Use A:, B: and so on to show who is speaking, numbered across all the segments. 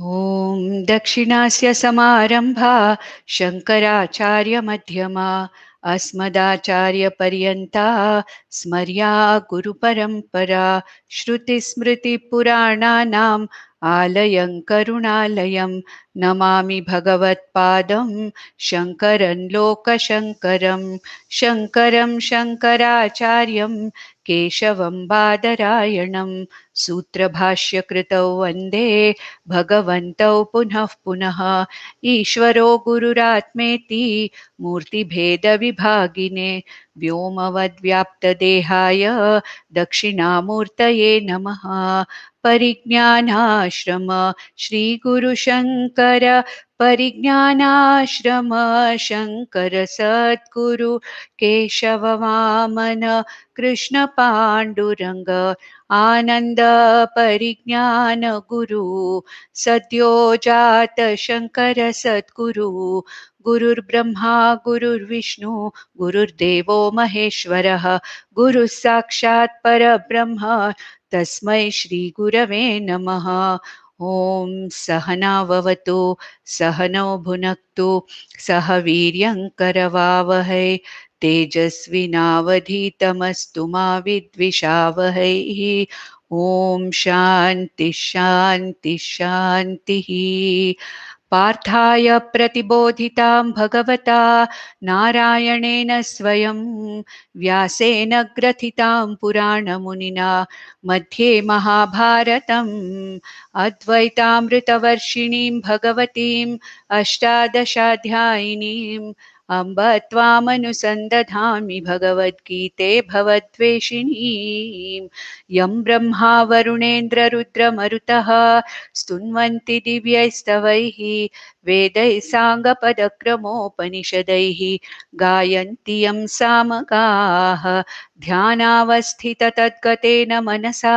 A: ॐ दक्षिणास्य समारम्भा शङ्कराचार्यमध्यमा अस्मदाचार्यपर्यन्ता स्मर्या गुरुपरम्परा श्रुतिस्मृतिपुराणानाम् आलयं करुणालयं नमामि भगवत्पादं शङ्करं लोकशङ्करं शङ्करं शङ्कराचार्यं केशवं बादरायणं सूत्रभाष्यकृतौ वन्दे भगवन्तौ पुनः पुनः ईश्वरो गुरुरात्मेति मूर्तिभेदविभागिने व्योमवद्व्याप्तदेहाय दक्षिणामूर्तये नमः। परिज्ञानाश्रम श्रीगुरुशङ्कर परिज्ञानाश्रम शङ्कर सद्गुरु केशववामन कृष्ण पाण्डुरङ्ग आनन्द परिज्ञान गुरु सद्यो जात शङ्कर सद्गुरु गुरुर्ब्रह्मा गुरुर्विष्णु गुरुर्देवो महेश्वरः गुरुः साक्षात् परब्रह्म तस्मै श्रीगुरवे नमः। ॐ सहनाववतु सहनौ भुनक्तु सह वीर्यङ्करवावहै तेजस्विनावधीतमस्तु मा विद्विषावहैः। ॐ शान्ति शान्ति शान्तिः। पार्थाय प्रतिबोधितां भगवता नारायणेन स्वयं व्यासेन ग्रथितां पुराणमुनिना मध्ये महाभारतम् अद्वैतामृतवर्षिणीं भगवतीम् अष्टादशाध्यायिनीम् अम्ब त्वामनुसन्दधामि भगवद्गीते भवद्वेषिणीम् यं ब्रह्मा वरुणेन्द्ररुद्रमरुतः स्तुन्वन्ति दिव्यैस्तवैः वेदैः साङ्गपदक्रमोपनिषदैः गायन्ति यं सामगाः ध्यानावस्थिततद्गतेन मनसा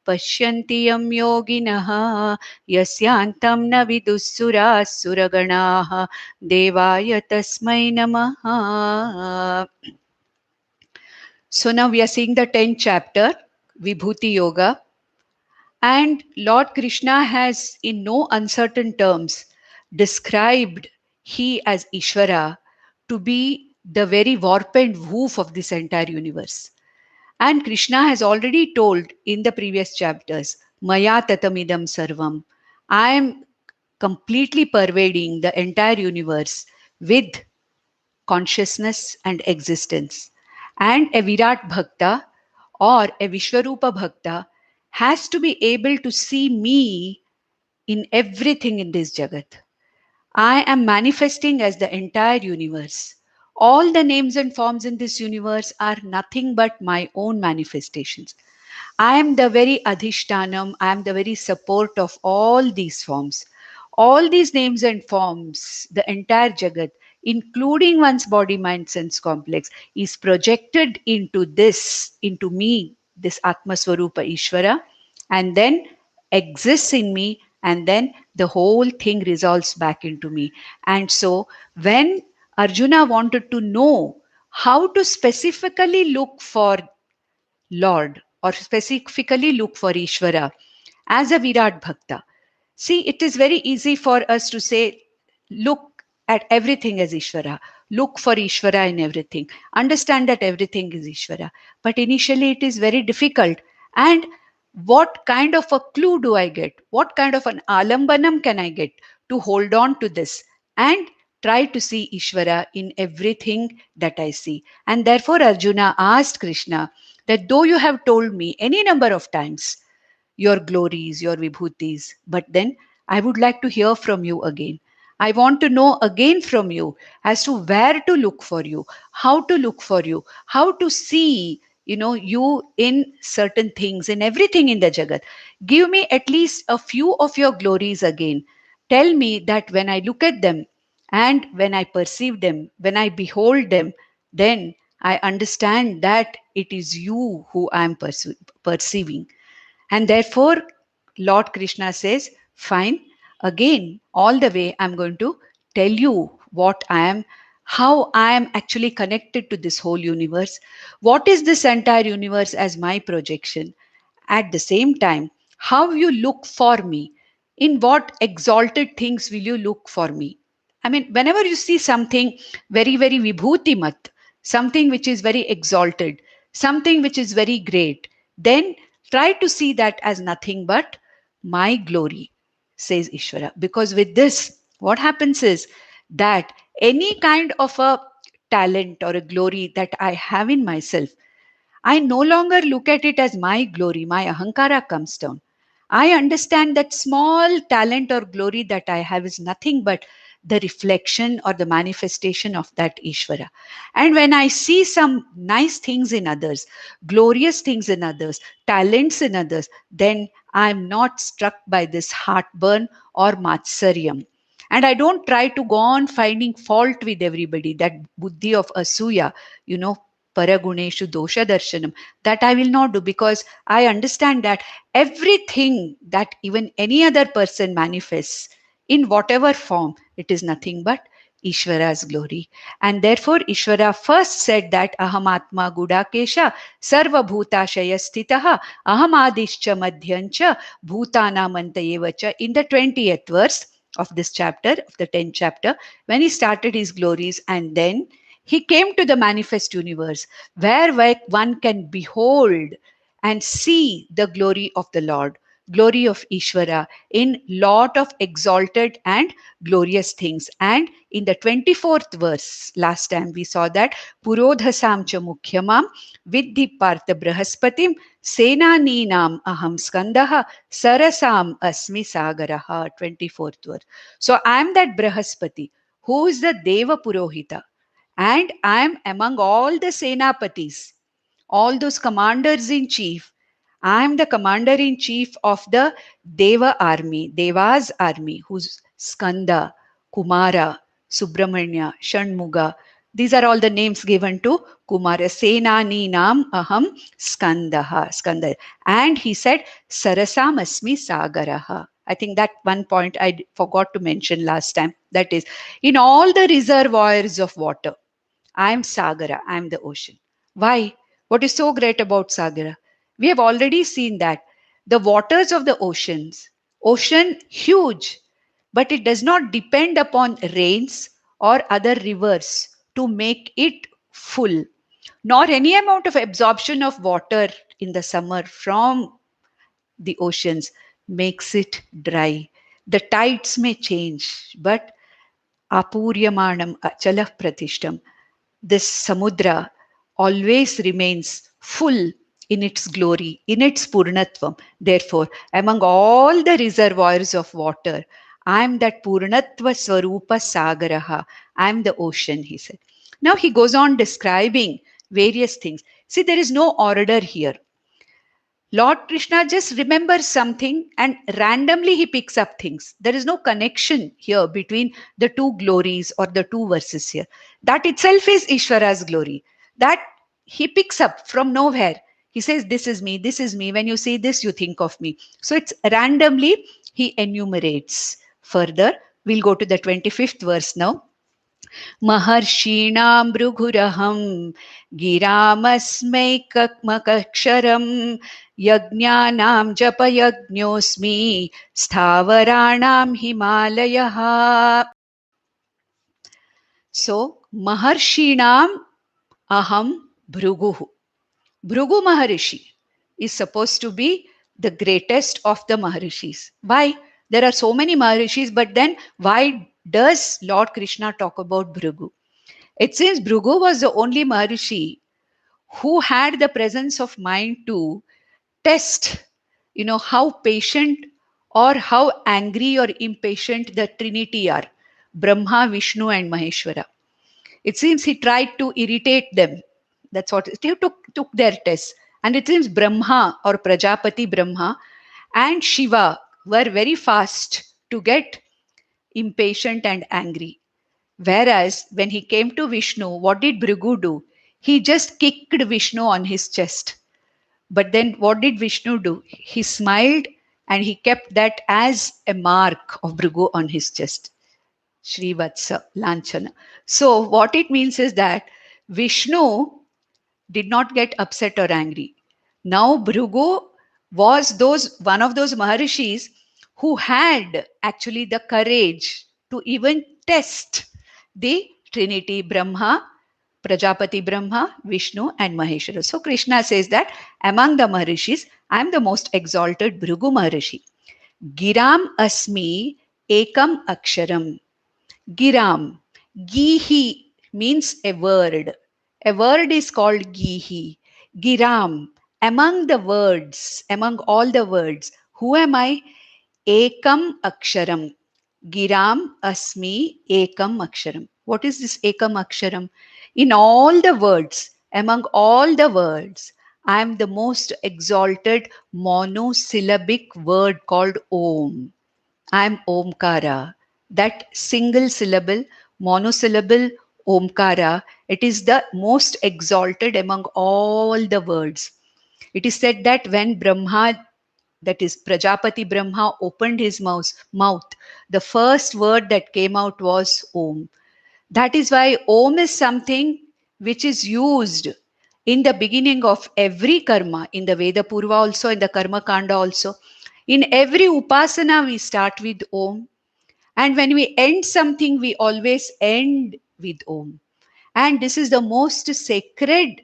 A: पश्यन्ति यं योगिनः यस्यान्तं न विदुःसुराः सुरगणाः देवाय तस्मै नमः. So now we are seeing the 10th chapter, Vibhuti Yoga. And Lord Krishna has in no uncertain terms described he as Ishvara to be the very warp and woof of this entire universe. And Krishna has already told in the previous chapters, Maya tatamidam sarvam. I am completely pervading the entire universe with consciousness and existence. And a Virat Bhakta or a Vishwarupa Bhakta has to be able to see me in everything in this Jagat. I am manifesting as the entire universe. All the names and forms in this universe are nothing but my own manifestations. I am the very Adhishtanam, I am the very support of all these forms. All these names and forms, the entire Jagat, including one's body, mind, sense complex, is projected into this, into me, this Atma Swarupa Ishvara, and then exists in me, and then the whole thing resolves back into me. And so, when Arjuna wanted to know how to specifically look for Lord or specifically look for Ishvara as a Virat Bhakta. See, it is very easy for us to say, look at everything as Ishvara, look for Ishvara in everything, understand that everything is Ishvara. But initially it is very difficult. And what kind of a clue do I get? What kind of an alambanam can I get to hold on to this and try to see Ishvara in everything that I see? And therefore Arjuna asked Krishna that though you have told me any number of times your glories, your vibhutis, but then I would like to hear from you again. I want to know again from you as to where to look for you, how to look for you, how to see, you in certain things, in everything in the Jagat. Give me at least a few of your glories again. Tell me that when I look at them and when I perceive them, when I behold them, then I understand that it is you who I am perceiving. And therefore, Lord Krishna says, fine, again, all the way, I'm going to tell you what I am, how I am actually connected to this whole universe. What is this entire universe as my projection? At the same time, how you look for me In what exalted things will you look for me? I mean, whenever you see something very, very vibhutimat, something which is very exalted, something which is very great, then try to see that as nothing but my glory, says Ishvara. Because with this, what happens is that any kind of a talent or a glory that I have in myself, I no longer look at it as my glory, my ahankara comes down. I understand that small talent or glory that I have is nothing but the reflection or the manifestation of that Ishvara. And when I see some nice things in others, glorious things in others, talents in others, then I'm not struck by this heartburn or matsaryam. And I don't try to go on finding fault with everybody, that buddhi of asuya, you know, paraguneshu dosha darshanam, that I will not do, because I understand that everything that even any other person manifests in whatever form, it is nothing but Ishvara's glory. And therefore, Ishvara first said that Aham Atma Gudakesha Sarva Bhutashaya Stitaha Aham Adishcha Madhyancha Bhutanamantayevacha in the 20th verse of this chapter, of the 10th chapter, when he started his glories, and then he came to the manifest universe where one can behold and see the glory of the Lord, glory of Ishvara in lot of exalted and glorious things. And in the 24th verse, last time we saw that Purodhasam cha mukhyamam Vidhi Partha Brahaspatim Senaninam Aham Skandaha Sarasam Asmi Sagaraha, 24th verse. So I am that Brahaspati who is the Deva Purohita, and I am among all the Senapatis, all those commanders in chief. I am the commander in chief of the Deva army, Deva's army, who's Skanda, Kumara, Subramanya, Shanmuga. These are all the names given to Kumara. Senani Nam Aham Skandaha. Skanda. And he said, Sarasam Asmi Sagaraha. I think that one point I forgot to mention last time. That is, in all the reservoirs of water, I am Sagara, I am the ocean. Why? What is so great about Sagara? We have already seen that the waters of the ocean huge, but it does not depend upon rains or other rivers to make it full, nor any amount of absorption of water in the summer from the oceans makes it dry. The tides may change, but apuryamanam achalah pratishtam, this samudra always remains full in its glory, in its purnatvam. Therefore, among all the reservoirs of water, I am that purnatva swarupa sagaraha. I am the ocean, he said. Now he goes on describing various things. See, there is no order here. Lord Krishna just remembers something and randomly he picks up things. There is no connection here between the two glories or the two verses here. That itself is Ishvara's glory. That he picks up from nowhere. He says, this is me, this is me. When you see this, you think of me. So it's randomly he enumerates. Further, we'll go to the 25th verse now. महर्षीणां भृगुरहं गिरामस्मैकमकक्षरं यज्ञानां जपयज्ञोऽस्मि स्थावराणां हिमालयः. So, Maharshinam Aham Bhruguhu. Bhrugu Maharishi is supposed to be the greatest of the Maharishis. Why? There are so many Maharishis, but then why does Lord Krishna talk about Bhrigu? It seems Bhrigu was the only Maharishi who had the presence of mind to test, how patient or how angry or impatient the Trinity are, Brahma, Vishnu and Maheshwara. It seems he tried to irritate them. That's what he took their test. And it seems Brahma or Prajapati Brahma and Shiva were very fast to get impatient and angry. Whereas when he came to Vishnu, what did Bhrigu do? He just kicked Vishnu on his chest. But then what did Vishnu do? He smiled and he kept that as a mark of Bhrigu on his chest. Srivatsa Lanchana. So what it means is that Vishnu did not get upset or angry. Now Bhrigu was one of those Maharishis who had actually the courage to even test the Trinity Brahma, Prajapati Brahma, Vishnu, and Maheshwara. So Krishna says that among the Maharishis, I am the most exalted Bhrigu Maharishi. Giram asmi ekam aksharam. Giram. Gihi means a word. A word is called Gihi. Giram. Among the words, among all the words, who am I? Ekam aksharam. Giram asmi ekam aksharam. What is this ekam aksharam? In all the words, among all the words, I am the most exalted monosyllabic word called Om. I am Omkara. That single syllable, monosyllable Omkara, it is the most exalted among all the words. It is said that when Brahma, that is Prajapati Brahma, opened his mouth, the first word that came out was Om. That is why Om is something which is used in the beginning of every karma, in the Veda Purva also, in the Karma Kanda also. In every Upasana, we start with Om. And when we end something, we always end with Om. And this is the most sacred,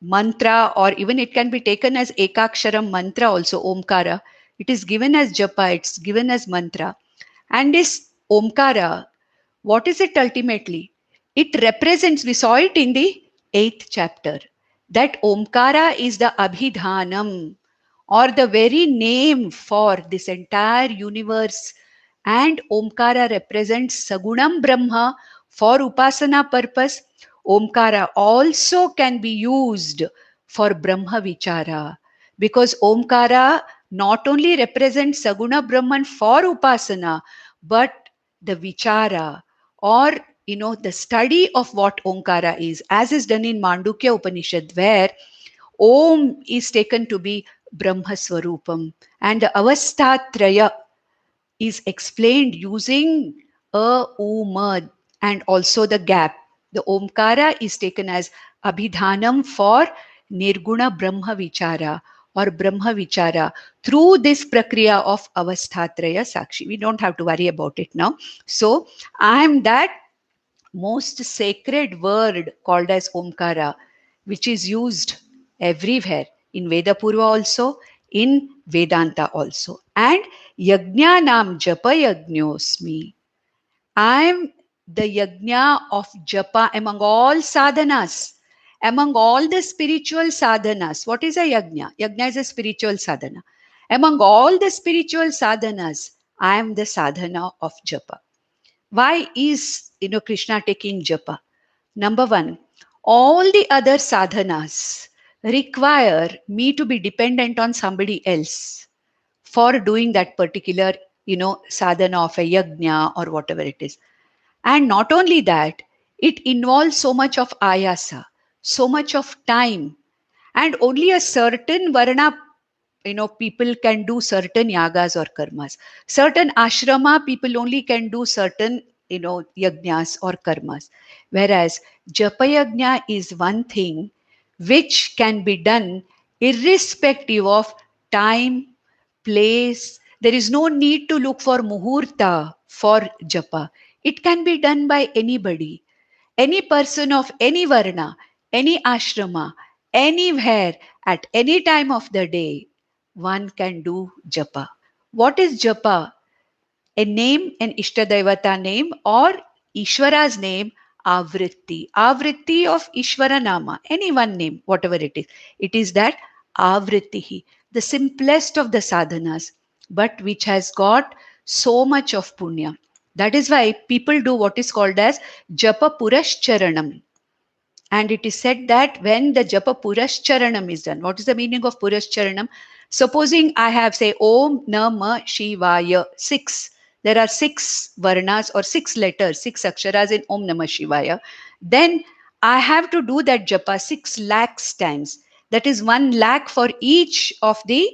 A: mantra, or even it can be taken as Ekaksharam mantra also, Omkara. It is given as japa, it's given as mantra. And this Omkara, what is it ultimately? It represents, we saw it in the 8th chapter, that Omkara is the Abhidhanam, or the very name for this entire universe. And Omkara represents Sagunam Brahma for Upasana purpose. Omkara also can be used for Brahma Vichara, because Omkara not only represents Saguna Brahman for Upasana, but the Vichara, or the study of what Omkara is, as is done in Mandukya Upanishad, where Om is taken to be Brahma Swarupam, and the Avastatraya is explained using a umad and also the gap. The Omkara is taken as Abhidhanam for Nirguna Brahma Vichara or Brahma Vichara through this prakriya of Avasthatraya Sakshi. We don't have to worry about it now. So I am that most sacred word called as Omkara, which is used everywhere in Veda Purva also, in Vedanta also. And Yajnanam Japa Yajñosmi. I am the Yajna of Japa among all sadhanas, among all the spiritual sadhanas. What is a Yajna? Yajna is a spiritual sadhana. Among all the spiritual sadhanas, I am the sadhana of Japa. Why is Krishna taking japa? Number one, all the other sadhanas require me to be dependent on somebody else for doing that particular sadhana of a yajna or whatever it is. And not only that, it involves so much of ayasa, so much of time, and only a certain varna, people can do certain yagas or karmas. Certain ashrama people only can do certain yajnas or karmas, whereas japa yajna is one thing which can be done irrespective of time, place. There is no need to look for muhurta for japa. It can be done by anybody, any person of any varna, any ashrama, anywhere, at any time of the day, one can do japa. What is japa? A name, an Ishtadevata name, or Ishvara's name, Avritti. Avritti of Ishvara Nama, any one name, whatever it is. It is that Avrittihi, the simplest of the sadhanas, but which has got so much of punya. That is why people do what is called as Japa Purascharanam. And it is said that when the Japa Purascharanam is done, what is the meaning of Purascharanam? Supposing I have, say, Om Nama Shivaya, 6. There are 6 varnas or 6 letters, 6 aksharas in Om Namah Shivaya. Then I have to do that japa 6 lakhs times. That is 1 lakh for each of the,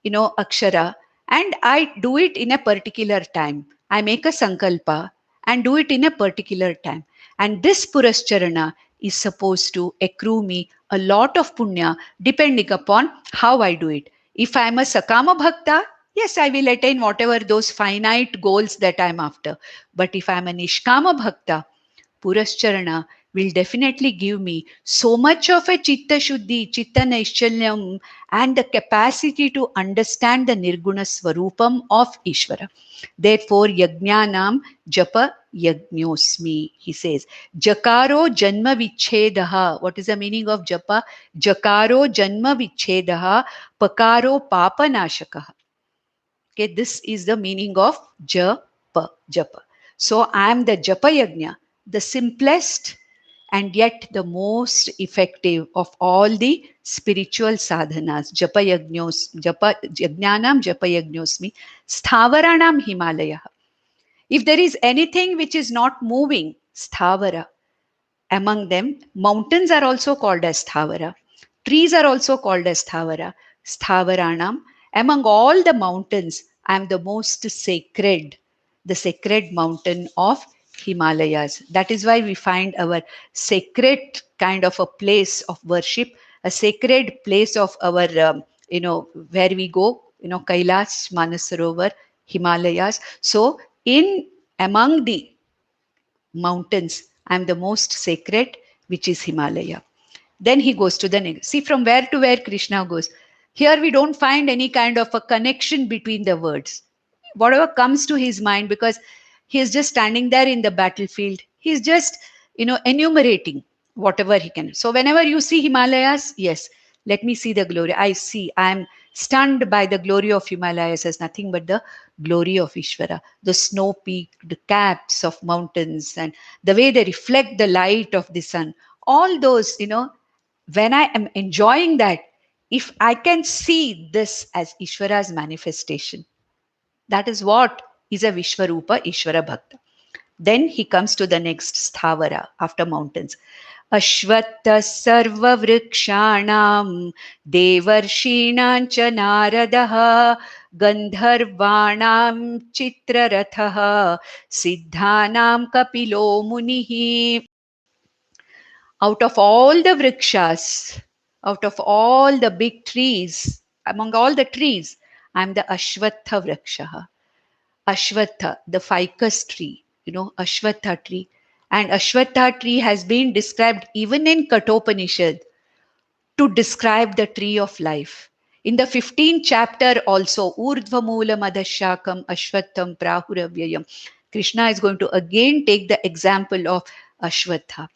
A: akshara. And I do it in a particular time. I make a sankalpa and do it in a particular time. And this Purascharana is supposed to accrue me a lot of punya depending upon how I do it. If I am a Sakama Bhakta, Yes, I will attain whatever those finite goals that I'm after. But if I'm a Nishkama Bhakta, Purascharana will definitely give me so much of a Chitta Shuddhi, Chitta Naischalyam, and the capacity to understand the Nirguna Swarupam of Ishvara. Therefore, Yajnanam Japa Yajñosmi, he says. Jakaro Janma Vichhedaha. What is the meaning of Japa? Jakaro Janma Vichhedaha, Pakaro Papa Nashakaha. Okay, this is the meaning of japa, japa. So I am the japa yajna, the simplest and yet the most effective of all the spiritual sadhanas. Japa yajños, japa yajnanam japa yajñosmi, sthavaranam himalaya. If there is anything which is not moving, sthavara. Among them, mountains are also called as sthavara. Trees are also called as sthavara. Sthavaranam. Among all the mountains, I am the most sacred, the sacred mountain of Himalayas. That is why we find our sacred kind of a place of worship, a sacred place of our, where we go, Kailash, Manasarovar, Himalayas. So, in among the mountains, I am the most sacred, which is Himalaya. Then he goes to the next. See from where to where Krishna goes. Here we don't find any kind of a connection between the words. Whatever comes to his mind, because he is just standing there in the battlefield. He's just, enumerating whatever he can. So whenever you see Himalayas, yes, let me see the glory. I see, I am stunned by the glory of Himalayas as nothing but the glory of Ishvara, the snow peaked caps of mountains and the way they reflect the light of the sun. All those, when I am enjoying that, if I can see this as Ishvara's manifestation, that is what is a Vishwarupa Ishvara Bhakta. Then he comes to the next sthavara after mountains. Ashvatta sarva vrikshanam devarshinam cha naradaha gandharvanam chitrarathaha siddhanam kapilo munihi. Out of all the vrikshas, out of all the big trees, among all the trees, I am the Ashvatha vriksha. Ashwatha, the ficus tree, Ashwatha tree. And Ashwatha tree has been described even in Kathopanishad to describe the tree of life. In the 15th chapter also, Urdhva Mula Madhashakam Ashwatham Prahuravyayam, Krishna is going to again take the example of Ashwatha,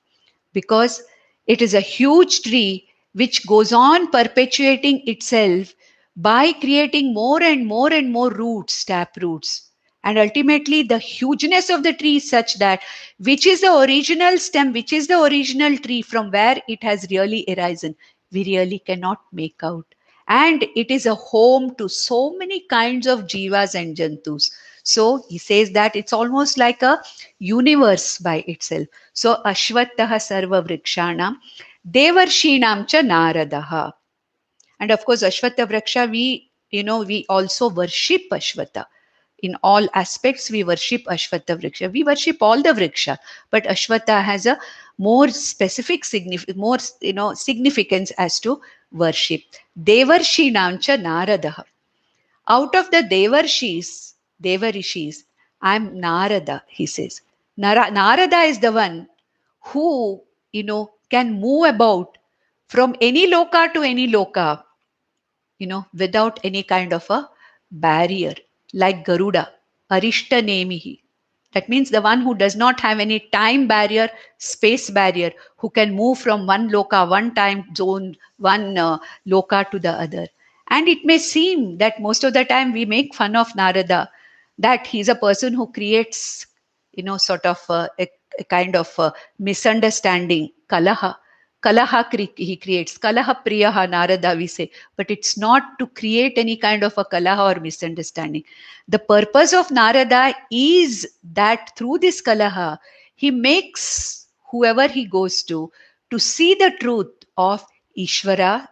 A: because it is a huge tree which goes on perpetuating itself by creating more and more and more roots, tap roots. And ultimately, the hugeness of the tree is such that which is the original stem, which is the original tree from where it has really arisen, we really cannot make out. And it is a home to so many kinds of jivas and jantus. So he says that it's almost like a universe by itself. So Ashvattaha Sarva Vrikshanam Devarshinam cha Naradaha. And of course, Ashvattha Vriksha, we also worship Ashvattha. In all aspects, we worship Ashvattha Vriksha. We worship all the Vriksha, but Ashvattha has a more specific significance as to worship. Devarshinam cha Naradaha. Out of the Devarishis, I'm Narada, he says. Narada is the one who, can move about from any loka to any loka, without any kind of a barrier, like Garuda, Arishta Nemihi. That means the one who does not have any time barrier, space barrier, who can move from one loka, one time zone, one loka to the other. And it may seem that most of the time we make fun of Narada, that he's a person who creates, sort of a kind of misunderstanding, kalaha. He creates. Kalaha priyaha Narada, we say. But it's not to create any kind of a kalaha or misunderstanding. The purpose of Narada is that through this kalaha, he makes whoever he goes to see the truth of Ishvara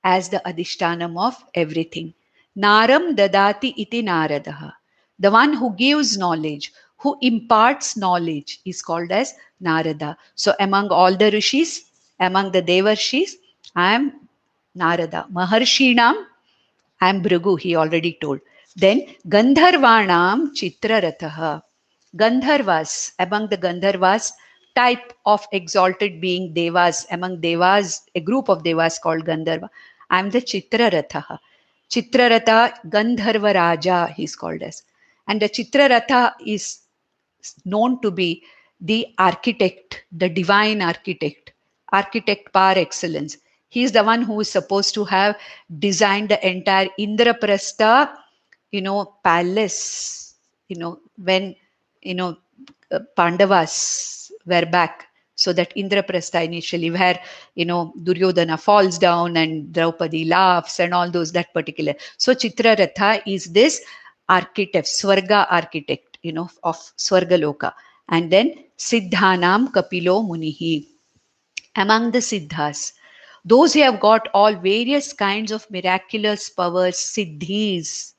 A: as the adhishtanam of everything. Naram dadati iti naradaha. The one who gives knowledge, who imparts knowledge is called as Narada. So among all the rishis, among the devarshis, I am Narada. Maharshinam, I am Bhrigu, he already told. Then Gandharvanam Chitraratha. Gandharvas, among the Gandharvas, type of exalted being Devas, among Devas, a group of Devas called Gandharva. I am the Chitraratha. Chitraratha Gandharva Raja, he is called as. And the Chitraratha is known to be the architect, the divine architect, architect par excellence. He is the one who is supposed to have designed the entire Indraprastha, palace, when, Pandavas were back. So that Indraprastha initially, where, Duryodhana falls down and Draupadi laughs and all those, that particular. So Chitraratha is this architect, Swarga architect, of Swargaloka. And then Siddhanam Kapilo Munihi. Among the Siddhas, those who have got all various kinds of miraculous powers, Siddhis,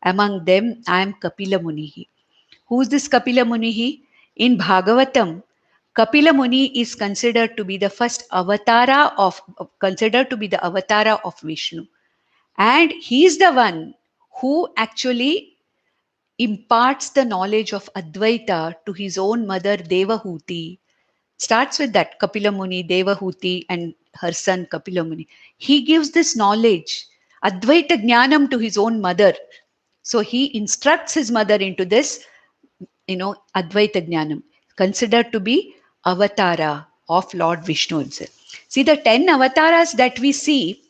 A: among them I am Kapila Munihi. Who is this Kapila Munihi? In Bhagavatam, Kapila Muni is considered to be the first considered to be the avatara of Vishnu. And he is the one who actually imparts the knowledge of Advaita to his own mother Devahuti. Starts with that Kapila Muni, Devahuti, and her son Kapila Muni. He gives this knowledge, Advaita Jnanam, to his own mother. So he instructs his mother into this, Advaita Jnanam, considered to be avatara of Lord Vishnu himself. See, the 10 avatars that we see,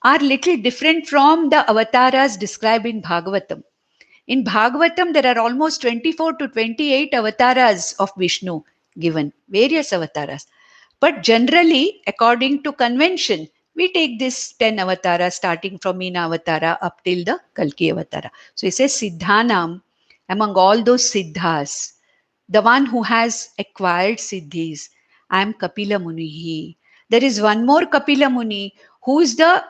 A: are little different from the avatars described in Bhagavatam. In Bhagavatam, there are almost 24 to 28 avatars of Vishnu given, various avatars. But generally, according to convention, we take this 10 avatars starting from Meena Avatara up till the Kalki Avatara. So he says Siddhanam, among all those Siddhas, the one who has acquired Siddhis, I am Kapila Munihi. There is one more Kapila Muni who is the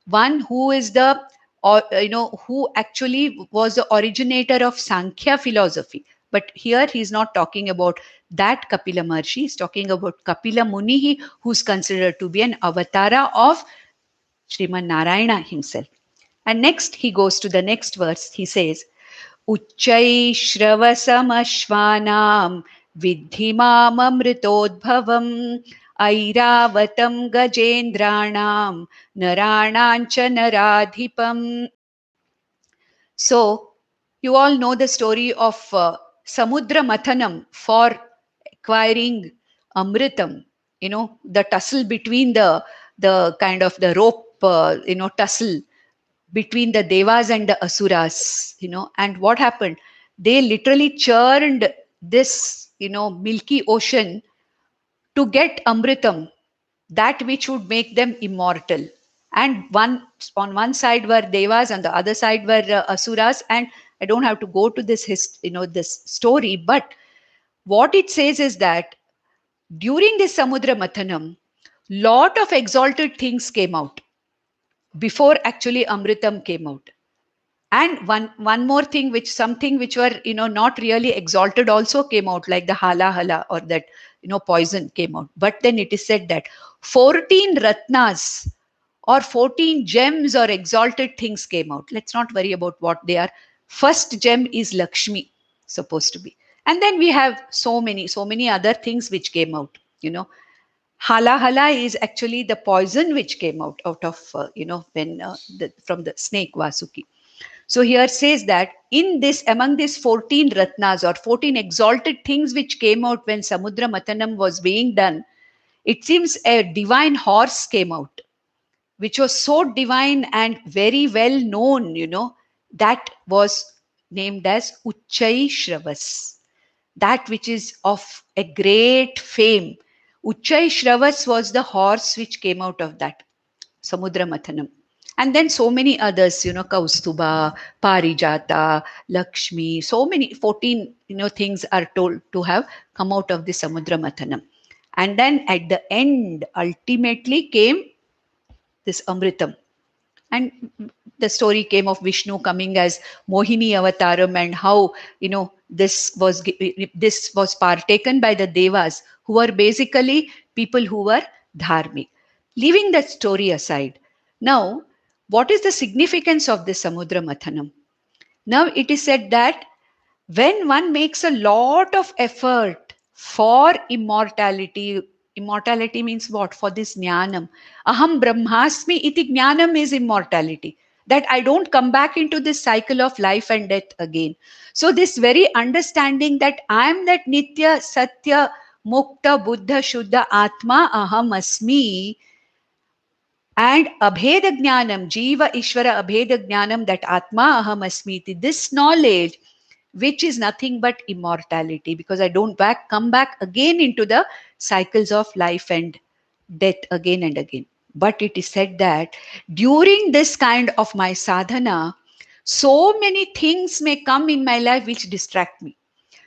A: one who is the, who actually was the originator of Sankhya philosophy. But here he is not talking about that Kapila Maharshi. He is talking about Kapila Munihi, who is considered to be an avatara of Sriman Narayana himself. And next he goes to the next verse. He says, Uchchai Shravasamashvanam Vidhimamamritodbhavam Airavatam Gajendranam Naranancha Naradhipam. So, you all know the story of Samudra Mathanam for acquiring Amritam, the tussle between the kind of the rope, tussle between the Devas and the Asuras, and what happened? They literally churned this, milky ocean to get Amritam, that which would make them immortal. And on one side were Devas, on the other side were Asuras. And I don't have to go to this, this story, but what it says is that during this Samudra Mathanam, lot of exalted things came out before actually Amritam came out. And one more thing, something which were, not really exalted also came out, like the hala hala, or that, poison came out. But then it is said that 14 ratnas or 14 gems or exalted things came out. Let's not worry about what they are. First gem is Lakshmi, supposed to be. And then we have so many other things which came out, Hala hala is actually the poison which came out of, when from the snake Vasuki. So here says that among these 14 ratnas or 14 exalted things which came out when Samudra Mathanam was being done, it seems a divine horse came out, which was so divine and very well known, that was named as Uchchai Shravas, that which is of a great fame. Uchchai Shravas was the horse which came out of that Samudra Mathanam. And then so many others, Kaustuba, Parijata, Lakshmi, so many 14, things are told to have come out of the Samudra Mathanam. And then at the end, ultimately came this Amritam. And the story came of Vishnu coming as Mohini Avataram, and how, this was partaken by the Devas, who were basically people who were dharmic. Leaving that story aside, now, What is the significance of this Samudra Mathanam? Now it is said that when one makes a lot of effort for immortality, immortality means what? For this jnanam. Aham brahmasmi iti jnanam is immortality. That I don't come back into this cycle of life and death again. So this very understanding that I am that nitya, satya, mukta, buddha, shuddha, atma, aham asmi, and abheda jnanam, jiva ishvara abheda jnanam, that atma aham asmiti, this knowledge which is nothing but immortality, because I don't come back again into the cycles of life and death again and again. But it is said that during this kind of my sadhana, so many things may come in my life which distract me.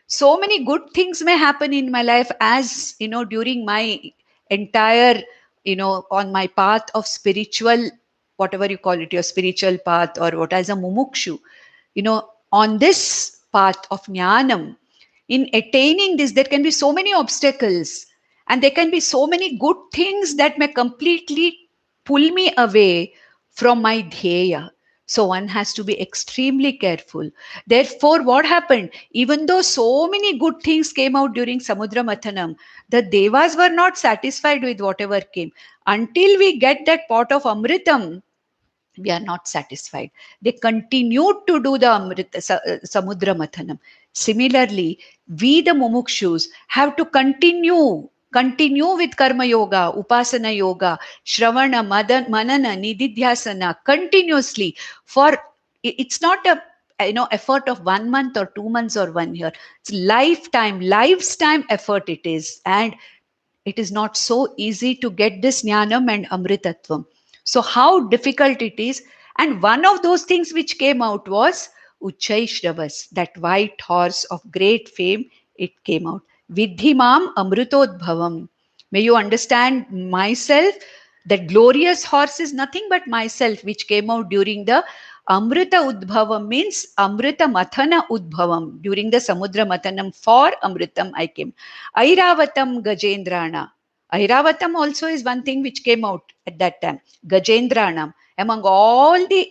A: So many good things may happen in my life, as you know, during my entire, you know, on my path of spiritual, whatever you call it, your spiritual path, or what, as a mumukshu, you know, on this path of jnanam, in attaining this, there can be so many obstacles, and there can be so many good things that may completely pull me away from my dhyaya. So one has to be extremely careful. Therefore, what happened? Even though so many good things came out during Samudra Mathanam, the Devas were not satisfied with whatever came. Until we get that pot of Amritam, we are not satisfied. They continued to do the Samudra Mathanam. Similarly, we the mumukshus have to continue with karma yoga, upasana yoga, shravana, manana, nididhyasana continuously. For it's not a, you know, effort of 1 month or 2 months or 1 year. It's lifetime effort it is. And it is not so easy to get this jnanam and amritatvam. So how difficult it is. And one of those things which came out was Uchai Shravas, that white horse of great fame, it came out. Vidhimam amrutodbhavam. May you understand myself. That glorious horse is nothing but myself, which came out during the Amrita Udbhavam, means Amrita Mathana Udbhavam. During the Samudra Mathanam for Amritam I came. Airavatam Gajendrana. Airavatam also is one thing which came out at that time. Gajendranam. Among all the,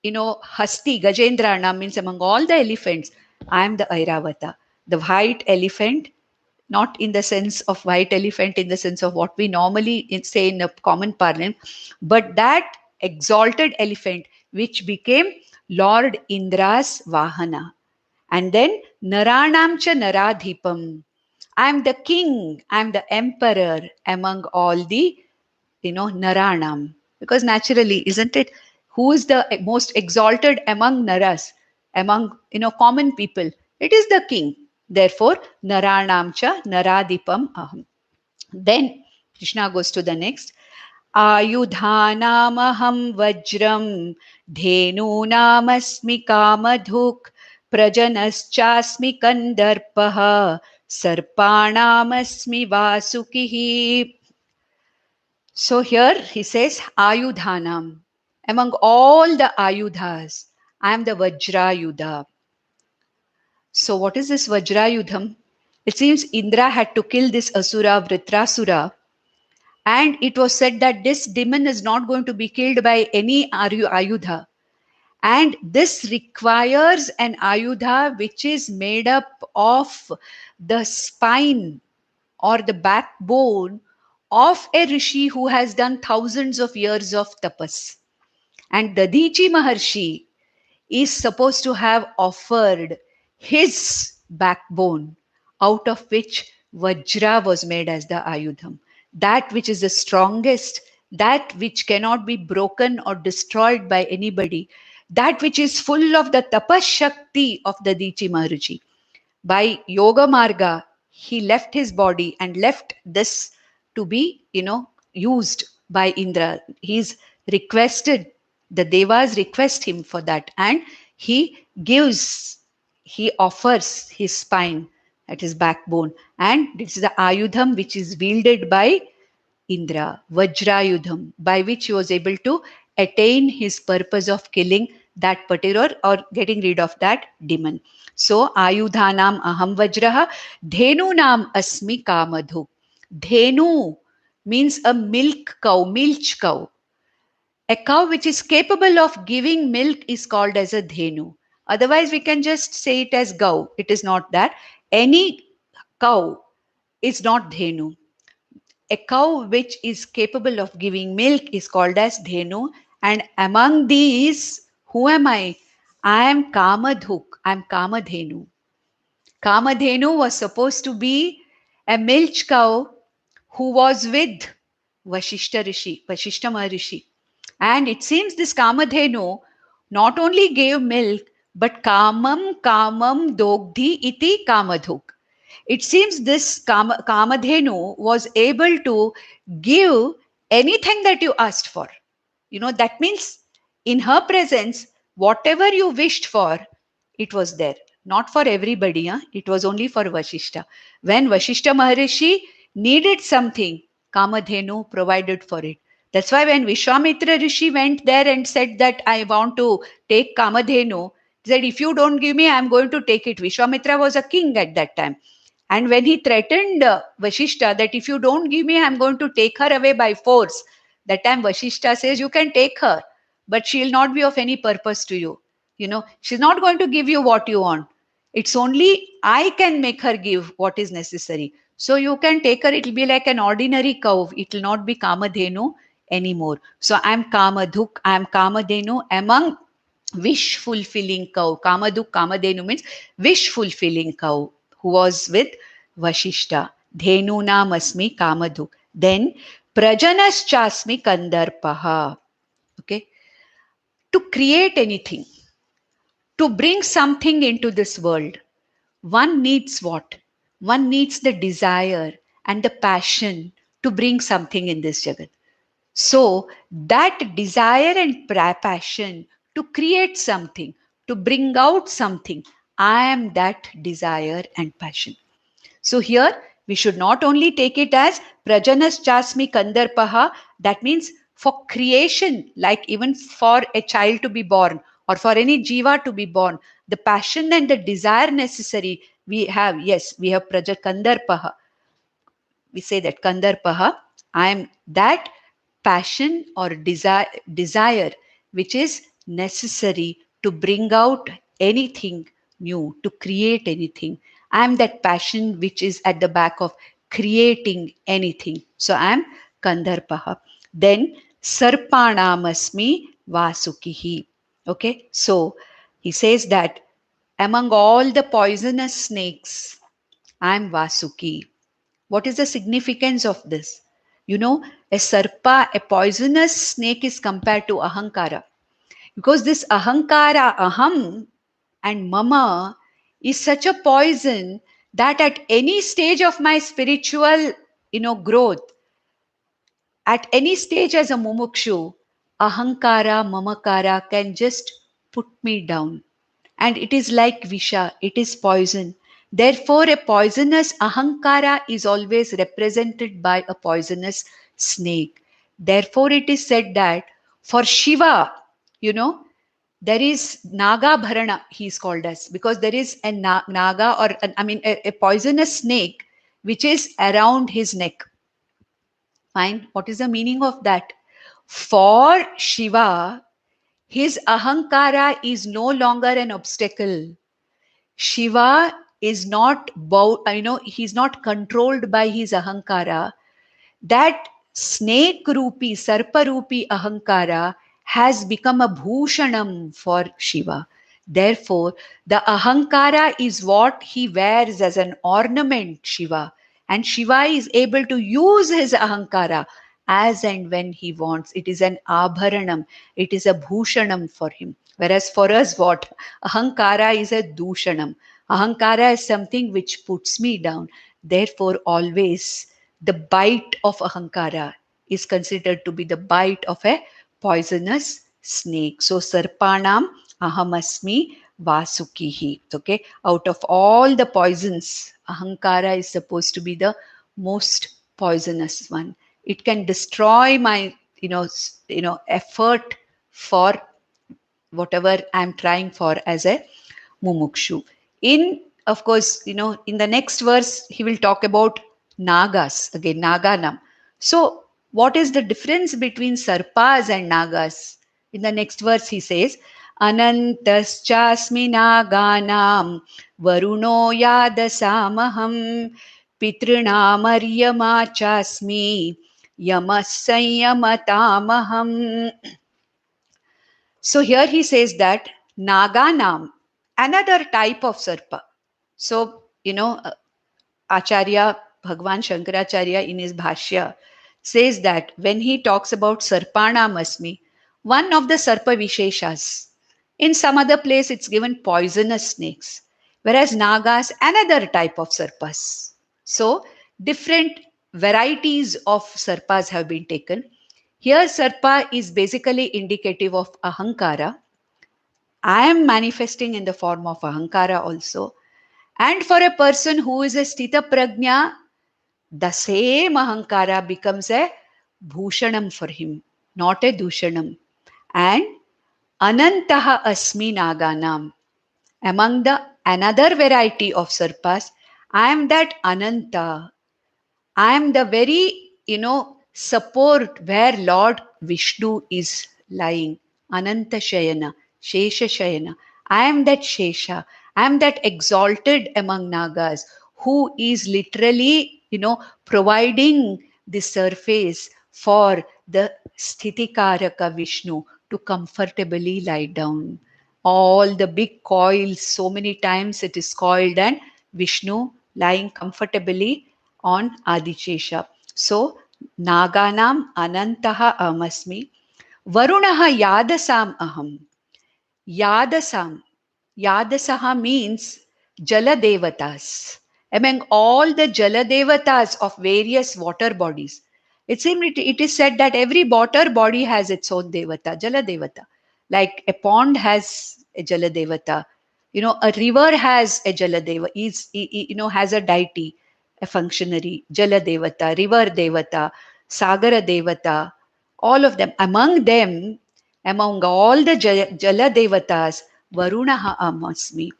A: you know, Hasti, Gajendranam means among all the elephants, I am the Airavata. The white elephant, not in the sense of white elephant, in the sense of what we normally say in a common parlance, but that exalted elephant which became Lord Indra's Vahana. And then Naranam cha Naradhipam. I am the king, I am the emperor among all the, you know, Naranam. Because naturally, isn't it? Who is the most exalted among Naras, among, you know, common people? It is the king. Therefore, Naranam cha Naradipam aham. Then Krishna goes to the next. Ayudhanamaham vajram dhenunamasmi kamadhuk prajanaschasmi kandarpaha sarpanamasmi vasukihi. So here he says Ayudhanam. Among all the Ayudhas, I am the Vajrayudha. So what is this Vajrayudham? It seems Indra had to kill this Asura, Vritrasura. And it was said that this demon is not going to be killed by any Ayudha. And this requires an Ayudha which is made up of the spine or the backbone of a rishi who has done thousands of years of tapas. And Dadichi Maharshi is supposed to have offered his backbone, out of which Vajra was made as the Ayudham. That which is the strongest, that which cannot be broken or destroyed by anybody, that which is full of the tapas shakti of the Dadichi Maharshi. By Yoga Marga, he left his body and left this to be, you know, used by Indra. He's requested, the Devas request him for that, and he offers his spine at his backbone, and this is the Ayudham which is wielded by Indra, Vajrayudham, by which he was able to attain his purpose of killing that particular or getting rid of that demon. So, Ayudhanam aham Vajraha, Dhenunam asmi kamadhu. Dhenu means a milk cow, milch cow. A cow which is capable of giving milk is called as a dhenu. Otherwise, we can just say it as gau. It is not that. Any cow is not dhenu. A cow which is capable of giving milk is called as dhenu. And among these, who am I? I am Kamadhuk. I am Kamadhenu. Kamadhenu was supposed to be a milch cow who was with Vashishta Rishi, Vashishta Maharishi. And it seems this Kamadhenu not only gave milk, but Kamam Dogdhi iti Kamadhuk. It seems this Kamadhenu was able to give anything that you asked for. That means in her presence, whatever you wished for, it was there. Not for everybody, huh? It was only for Vashishta. When Vashishta Maharishi needed something, Kamadhenu provided for it. That's why when Vishwamitra Rishi went there and said that I want to take Kamadhenu, he said, if you don't give me, I'm going to take it. Vishwamitra was a king at that time. And when he threatened Vashishta that if you don't give me, I'm going to take her away by force. That time Vashishta says, you can take her, but she'll not be of any purpose to you. She's not going to give you what you want. It's only I can make her give what is necessary. So you can take her. It'll be like an ordinary cow. It will not be Kamadhenu anymore. So I'm Kamadhuk. I'm Kamadhenu among wish fulfilling cow. Kamadhuk, Kamadhenu means wish fulfilling cow who was with Vashishta. Dhenu namasmi Kamadhuk. Then Prajanaschasmi Kandarpaha. Okay. To create anything, to bring something into this world, one needs what? One needs the desire and the passion to bring something in this jagat. So that desire and passion to create something, to bring out something, I am that desire and passion. So here we should not only take it as Prajanas Chasmi Kandarpaha, that means for creation, like even for a child to be born or for any jiva to be born, the passion and the desire necessary we have. Yes, we have Praja Kandarpaha. We say that Kandarpaha, I am that passion or desire which is necessary to bring out anything new, to create anything. I am that passion which is at the back of creating anything. So I am Kandarpaha. Then Sarpanamasmi Vasukihi. Okay, so he says that among all the poisonous snakes, I am Vasuki. What is the significance of this? A sarpa, a poisonous snake is compared to ahankara. Because this ahankara, aham and mama is such a poison that at any stage of my spiritual, growth, at any stage as a mumukshu, ahankara, mamakara can just put me down. And it is like visha, it is poison. Therefore, a poisonous ahankara is always represented by a poisonous snake. Therefore, it is said that for Shiva, there is Naga Bharana, he is called as, because there is a Naga or, a poisonous snake which is around his neck. Fine. What is the meaning of that? For Shiva, his ahankara is no longer an obstacle. Shiva is not he's not controlled by his ahankara. That snake rupi, sarpa rupi ahankara has become a bhushanam for Shiva. Therefore, the ahankara is what he wears as an ornament, Shiva. And Shiva is able to use his ahankara as and when he wants. It is an abharanam. It is a bhushanam for him. Whereas for us, what? Ahankara is a dushanam. Ahankara is something which puts me down. Therefore, always the bite of ahankara is considered to be the bite of a poisonous snake. So, sarpanam ahamasmi vasukihi. Okay, out of all the poisons, ahankara is supposed to be the most poisonous one. It can destroy my, effort for whatever I'm trying for as a mumukshu. Of course, in the next verse, he will talk about nagas, again, naganam. So What is the difference between Sarpas and Nagas? In the next verse, he says, Anantaschasmi Naganam Varuno Yadasamaham Pitrinamariyama Chasmi Yamasayamatamaham. So here he says that Naganam, another type of Sarpa. So, Acharya Bhagwan Shankaracharya in his Bhashya says that when he talks about Sarpanam Asmi, one of the Sarpa Visheshas, in some other place it's given poisonous snakes, whereas Nagas, another type of Sarpas. So, different varieties of Sarpas have been taken. Here, Sarpa is basically indicative of Ahankara. I am manifesting in the form of Ahankara also. And for a person who is a Sthita Prajna, the same Ahankara becomes a Bhushanam for him, not a Dushanam. And Anantaha Asmi Naganam. Among the another variety of Sarpas, I am that Ananta. I am the very, support where Lord Vishnu is lying. Ananta Shayana, Shesha Shayana. I am that Shesha. I am that exalted among Nagas who is literally, providing the surface for the Sthitikaraka Vishnu to comfortably lie down. All the big coils, so many times it is coiled, and Vishnu lying comfortably on Adishesha. So, Naganam Anantaha Amasmi, Varunaha Yadasam Aham. Yadasam. Yadasaha means Jala Devatas. Among all the Jala Devatas of various water bodies, it is said that every water body has its own Devata, Jala Devata. Like a pond has a Jala Devata, a river has a Jala Deva, has a deity, a functionary, Jala Devata, River Devata, Sagara Devata, all of them. Among all the Jala Devatas, Varunaha Amasmi.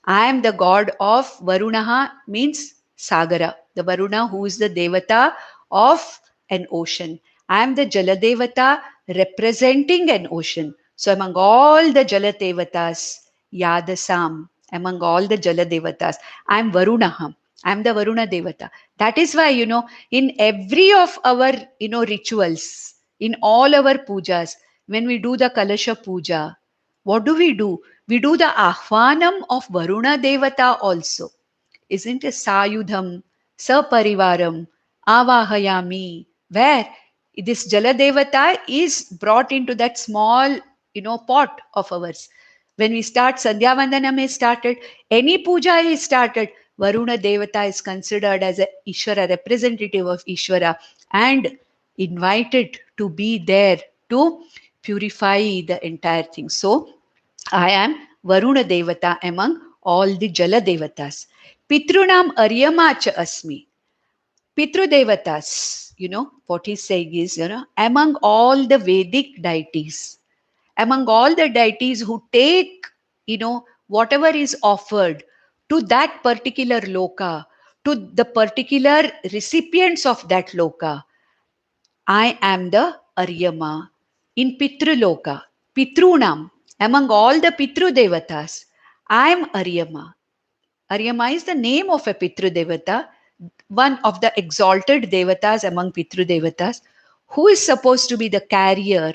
A: I am the god of Varunaha means Sagara, the Varuna who is the Devata of an ocean. I am the Jala Devata representing an ocean. So among all the Jala Devatas, Yadasam, among all the Jala Devatas, I am Varunaha. I am the Varuna Devata. That is why, in every of our, rituals, in all our pujas, when we do the Kalasha Puja, what do? We do the Ahvanam of Varuna Devata also. Isn't it? Sayudham, Saparivaram, Avahayami, where this Jala Devata is brought into that small, pot of ours. When we start, Sandhya Vandanam is started, any puja is started, Varuna Devata is considered as a Ishvara, representative of Ishvara, and invited to be there to purify the entire thing. So, I am Varuna Devata among all the Jala Devatas. Pitrunam Aryamacha Asmi. Pitru Devatas, what he's saying is, among all the Vedic deities, among all the deities who take, whatever is offered to that particular loka, to the particular recipients of that loka, I am the Aryama in Pitruloka, Pitrunam, among all the Pitru Devatas, I am Aryama. Aryama is the name of a Pitru Devata, one of the exalted Devatas among Pitru Devatas, who is supposed to be the carrier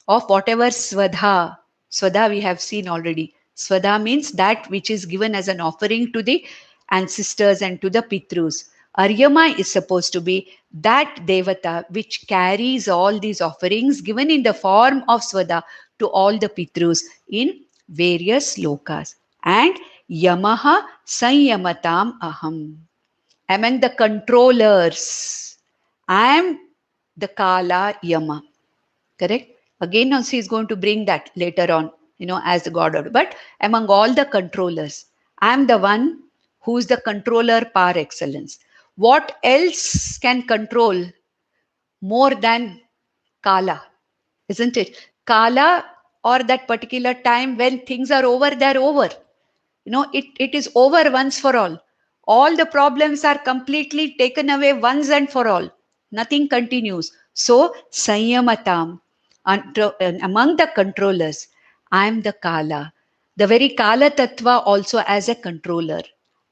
A: of whatever Swadha. Swadha we have seen already. Swadha means that which is given as an offering to the ancestors and to the Pitrus. Aryama is supposed to be that Devata which carries all these offerings given in the form of Swadha to all the Pitrus in various lokas. And Yamaha Sanyamatam Aham. Among the controllers, I am the Kala Yama. Correct? Again, now she is going to bring that later on, as the god order. But among all the controllers, I am the one who is the controller par excellence. What else can control more than Kala? Isn't it? Kala, or that particular time when things are over, they're over. It is over once for all. All the problems are completely taken away once and for all. Nothing continues. So, Sanyamatam, among the controllers, I am the Kala. The very Kala Tattva also as a controller.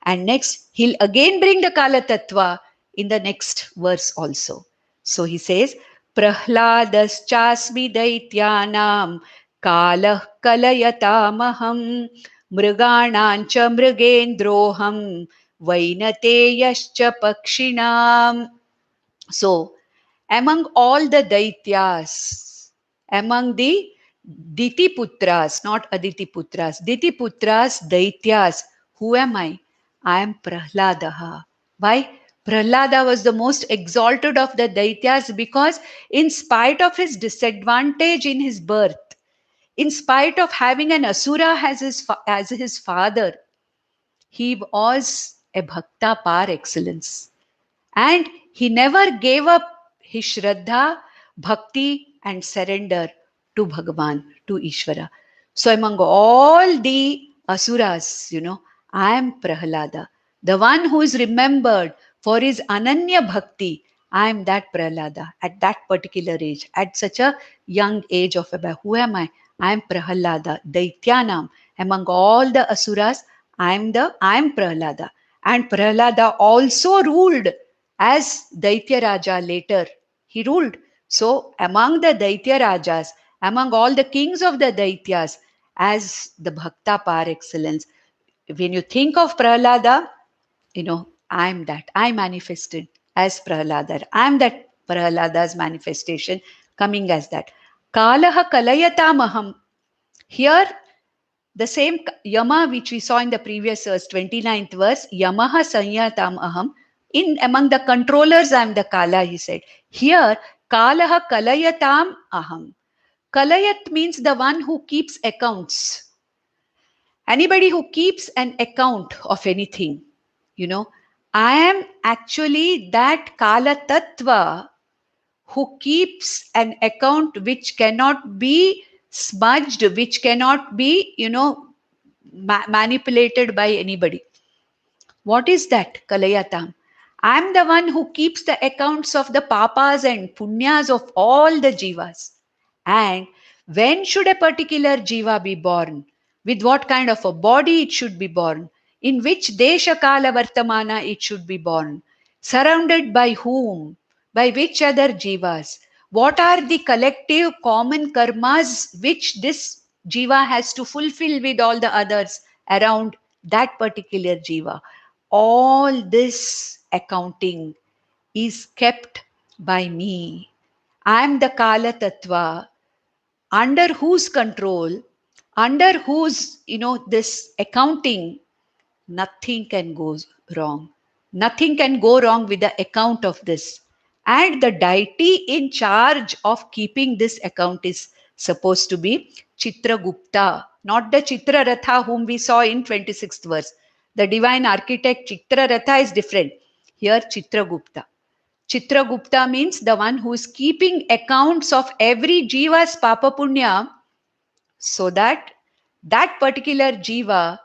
A: And next, he'll again bring the Kala Tattva in the next verse also. So he says, Prahladas-chasmi daityanam kalah kalayatamaham mriganancha mrigendroham vainateyascha pakshinam. So, among all the Daityas, among the Ditiputras, not Aditiputras, Ditiputras, Daityas, who am I? I am Prahladaha. Why? Prahlada was the most exalted of the Daityas because, in spite of his disadvantage in his birth, in spite of having an Asura as his father, he was a Bhakta par excellence. And he never gave up his Shraddha, Bhakti, and surrender to Bhagavan, to Ishvara. So, among all the Asuras, I am Prahlada, the one who is remembered for his Ananya Bhakti. I am that Prahlada at that particular age, at such a young age of about. Who am I? I am Prahlada, Daityanam. Among all the Asuras, I am Prahlada. And Prahlada also ruled as Daitya Raja later. He ruled. So, among the Daitya Rajas, among all the kings of the Daityas, as the Bhakta par excellence, when you think of Prahlada, I'm that. I manifested as Prahlada. I'm that Prahlada's manifestation coming as that. Kalaha kalayatamaham. Here, the same Yama which we saw in the previous verse, 29th verse, Yamaha sanyatam aham. In among the controllers, I am the Kala, he said. Here, Kalaha kalayatam aham. Kalayat means the one who keeps accounts. Anybody who keeps an account of anything, I am actually that Kala Tattva who keeps an account which cannot be smudged, which cannot be, manipulated by anybody. What is that, Kalayatam? I am the one who keeps the accounts of the papas and punyas of all the jivas. And when should a particular jiva be born? With what kind of a body it should be born? In which desha kala vartamana it should be born? Surrounded by whom? By which other jivas? What are the collective common karmas which this jiva has to fulfill with all the others around that particular jiva? All this accounting is kept by me. I am the Kala Tattva, under whose control, under whose, this accounting, nothing can go wrong. Nothing can go wrong with the account of this. And the deity in charge of keeping this account is supposed to be Chitragupta, not the Chitraratha whom we saw in 26th verse. The divine architect Chitraratha is different. Here Chitragupta. Chitragupta means the one who is keeping accounts of every jiva's papa punya, so that that particular jiva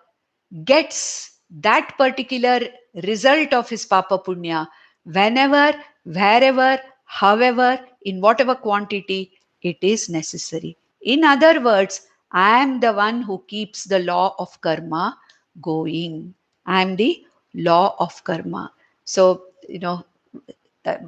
A: gets that particular result of his papa punya whenever, wherever, however, in whatever quantity it is necessary. In other words, I am the one who keeps the law of karma going. I am the law of karma. So,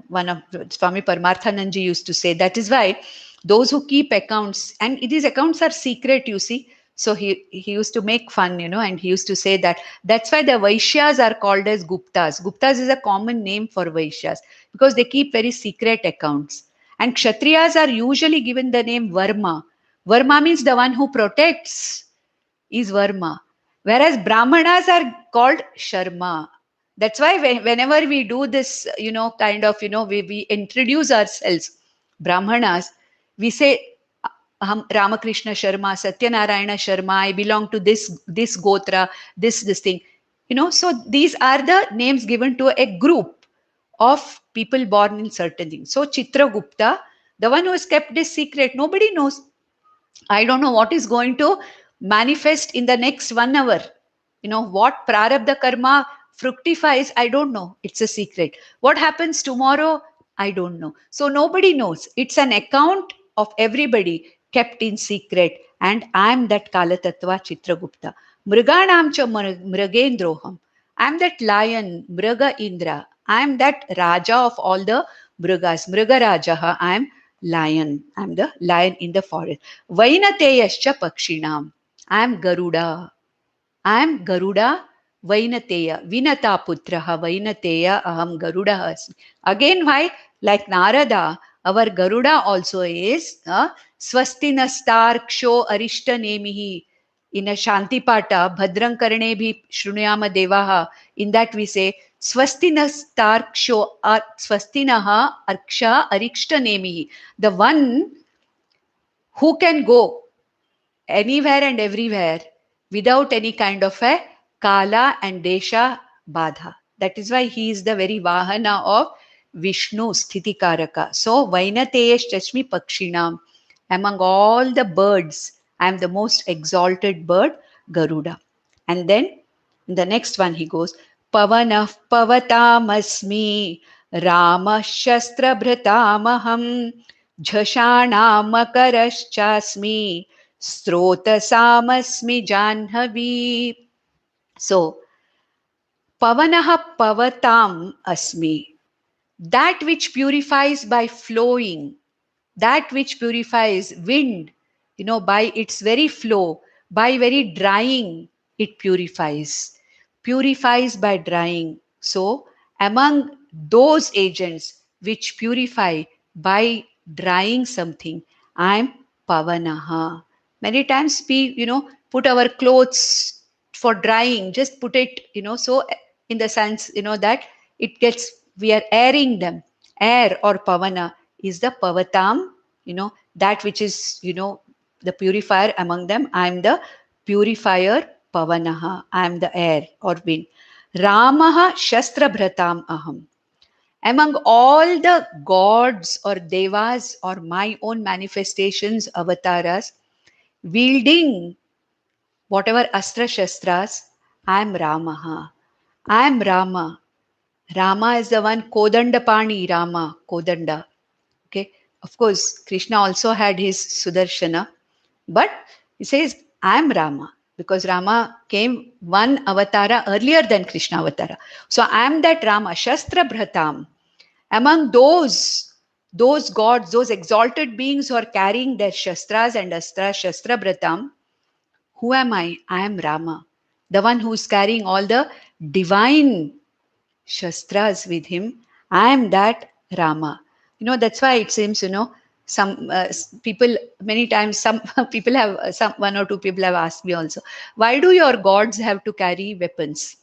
A: one of Swami Paramarthananji used to say, that is why those who keep accounts, and these accounts are secret, you see. So he used to make fun, and he used to say that that's why the Vaishyas are called as Guptas. Guptas is a common name for Vaishyas because they keep very secret accounts. And Kshatriyas are usually given the name Varma. Varma means the one who protects is Varma. Whereas Brahmanas are called Sharma. That's why whenever we do this, we introduce ourselves, Brahmanas, we say, Ramakrishna Sharma, Satyanarayana Sharma, I belong to this Gotra, this thing. So these are the names given to a group of people born in certain things. So Chitragupta, the one who has kept this secret, nobody knows. I don't know what is going to manifest in the next 1 hour. What prarabdha karma fructifies, I don't know. It's a secret. What happens tomorrow, I don't know. So nobody knows. It's an account of everybody kept in secret. And I'm that Kalatattva Chitragupta. Mriganam cha mrigendroham. I'm that lion, Mriga Indra. I'm that Raja of all the Mrigas. Mriga Rajaha. I'm lion. I'm the lion in the forest. Vainateyascha Pakshinam. I'm Garuda. I am Garuda Vainateya, Vinata Putraha Vainateya Aham Garuda Asmi. Again, why? Like Narada, our Garuda also is Swastina Starksho Arishta Nemihi. In a Shanti Pata, Bhadram Karne bhi Shrunayama Devaha. In that we say, Swastina Starksho Swastinaha Arksha Arikshta Nemihi. The one who can go anywhere and everywhere without any kind of a kala and desha badha. That is why he is the very vahana of Vishnu Sthitikaraka. So Vainateyesh Chashmi Pakshinam. Among all the birds, I am the most exalted bird, Garuda. And then in the next one he goes, Pavanah Pavatamasmi Rama Shastra Bhratamaham Jhashanamakarashchasmi Srotasamasmi Janhavi. So, Pavanaha Pavatam Asmi. That which purifies by flowing, that which purifies wind, by its very flow, by very drying, it purifies by drying. So, among those agents which purify by drying something, I am Pavanaha. Many times we, put our clothes for drying, just put it, so in the sense, that it gets, we are airing them. Air or Pavana is the Pavatam, that which is, the purifier among them. I am the purifier Pavanaha. I am the air or wind. Ramaha Shastra Bhratam Aham. Among all the gods or devas or my own manifestations, avatars, wielding whatever astra shastras, I am Ramaha. I am Rama. Rama is the one Kodandapani Rama, Kodanda. Okay. Of course, Krishna also had his Sudarshana, but he says, I am Rama, because Rama came one avatara earlier than Krishna avatara. So I am that Rama, Shastra Bhratam. Among those gods, those exalted beings who are carrying their Shastras and Astras, Shastra Bhratam, who am I? I am Rama, the one who is carrying all the divine Shastras with him. I am that Rama. That's why it seems, some people, many times, some people have, some one or two people have asked me also, why do your gods have to carry weapons?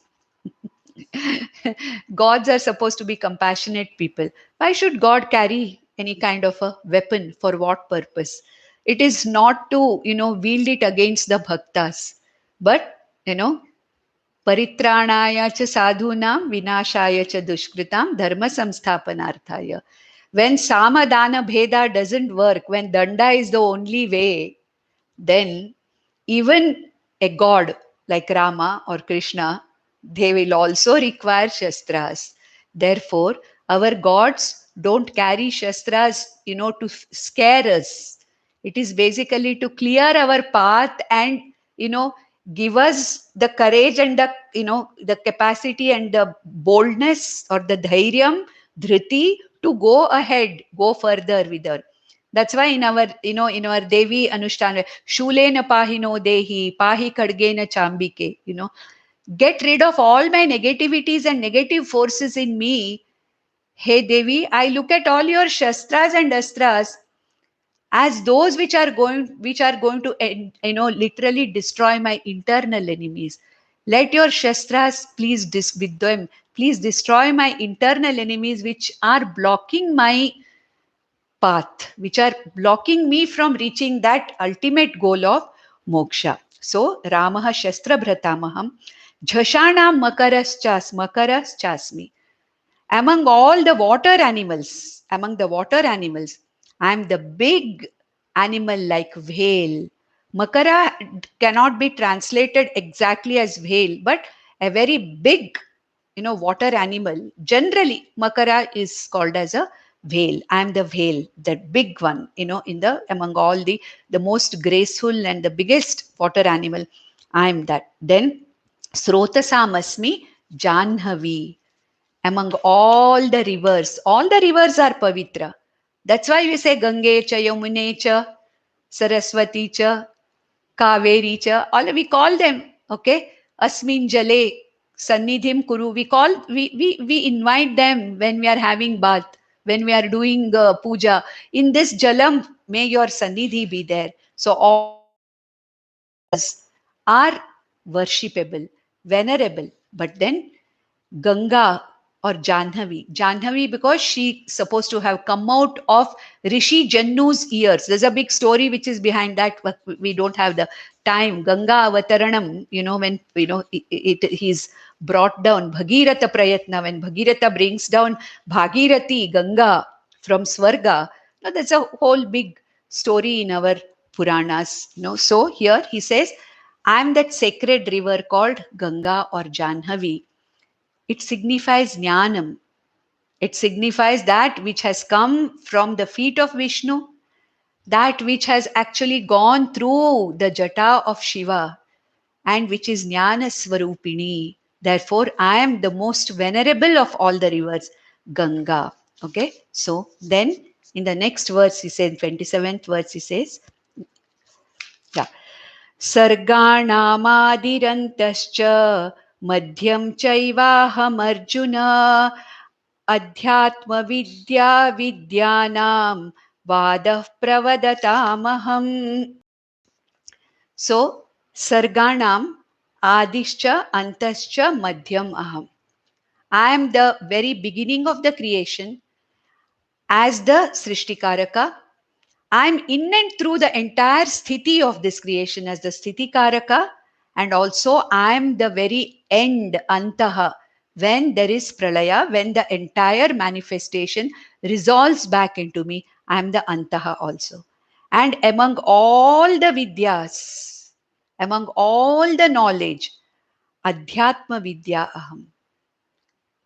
A: Gods are supposed to be compassionate people. Why should God carry any kind of a weapon? For what purpose? It is not to, wield it against the bhaktas, but, Paritranaya cha sadhunam vinashaya cha dushkritam dharma samsthapanarthaya. When samadana bheda doesn't work, when danda is the only way, then even a god like Rama or Krishna, they will also require shastras. Therefore, our gods don't carry shastras, to scare us. It is basically to clear our path and, give us the courage and the capacity and the boldness or the dhairyam, dhriti to go ahead, go further with her. That's why in our Devi Anushtana, Shulena Pahino Dehi, Pahi Kadgena Chambike, get rid of all my negativities and negative forces in me. Hey Devi, I look at all your Shastras and Astras as those which are going to literally destroy my internal enemies. Let your Shastras please with them, please destroy my internal enemies which are blocking my path, which are blocking me from reaching that ultimate goal of moksha. So, Ramaha Shastra Bhratamaham, Jhashana Makaras Chasmi. Among the water animals, I am the big animal like whale. Makara cannot be translated exactly as whale, but a very big, water animal. Generally, Makara is called as a Whale. I am the whale, that big one, in the among all the most graceful and the biggest water animal. I am that. Then Srotasamasmi Janhavi. Among all the rivers are pavitra. That's why we say Gange cha, Yamune cha, Saraswati cha, Kaveri cha, all we call them, okay? Asmin Jale, Sannidhim Kuru. We invite them when we are having bath, when we are doing puja. In this Jalam, may your Sannidhi be there. So all the rivers are worshipable, venerable. But then Ganga or Janhavi. Janhavi, because she supposed to have come out of Rishi Jannu's ears. There's a big story which is behind that, but we don't have the time. Ganga Avataranam, when he's brought down Bhagirata Prayatna, when Bhagirata brings down Bhagirati Ganga from Swarga. Now that's a whole big story in our Puranas. So here he says, I am that sacred river called Ganga or Janhavi. It signifies jnanam. It signifies that which has come from the feet of Vishnu, that which has actually gone through the jata of Shiva, and which is jnana swarupini. Therefore, I am the most venerable of all the rivers, Ganga. Okay, so then in the next verse, he said, 27th verse, he says, yeah, सर्गाणामादिरन्तश्च मध्यं चैवाहमर्जुन अध्यात्मविद्या विद्यानां वादः प्रवदतामहम्. So sarganam adischa antascha madhyam aham. I am the very beginning of the creation as the Srishtikaraka. I'm in and through the entire sthiti of this creation as the sthiti karaka, and also I'm the very end, antaha, when there is pralaya, when the entire manifestation resolves back into me. I'm the antaha also. And among all the vidyas, among all the knowledge, adhyatma vidya aham,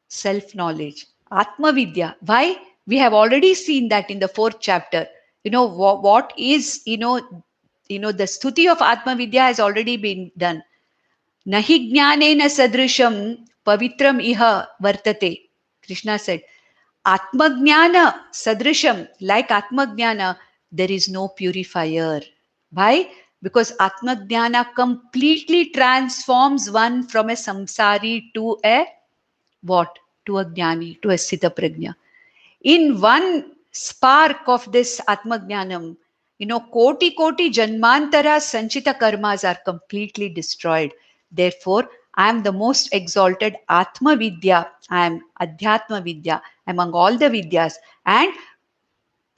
A: self knowledge, atma vidya. Why? We have already seen that in the 4th chapter. What is, the stuti of atma vidya has already been done. Nahi jnanena sadrisham pavitram iha vartate. Krishna said, atma jnana sadrisham, like atma jnana, there is no purifier. Why? Because atma jnana completely transforms one from a samsari to a what? To a jnani, to a sthita prajna. In one spark of this Atmajnanam, koti janmantara sanchita karmas are completely destroyed. Therefore, I am the most exalted Atma Vidya. I am Adhyatma Vidya among all the Vidyas. And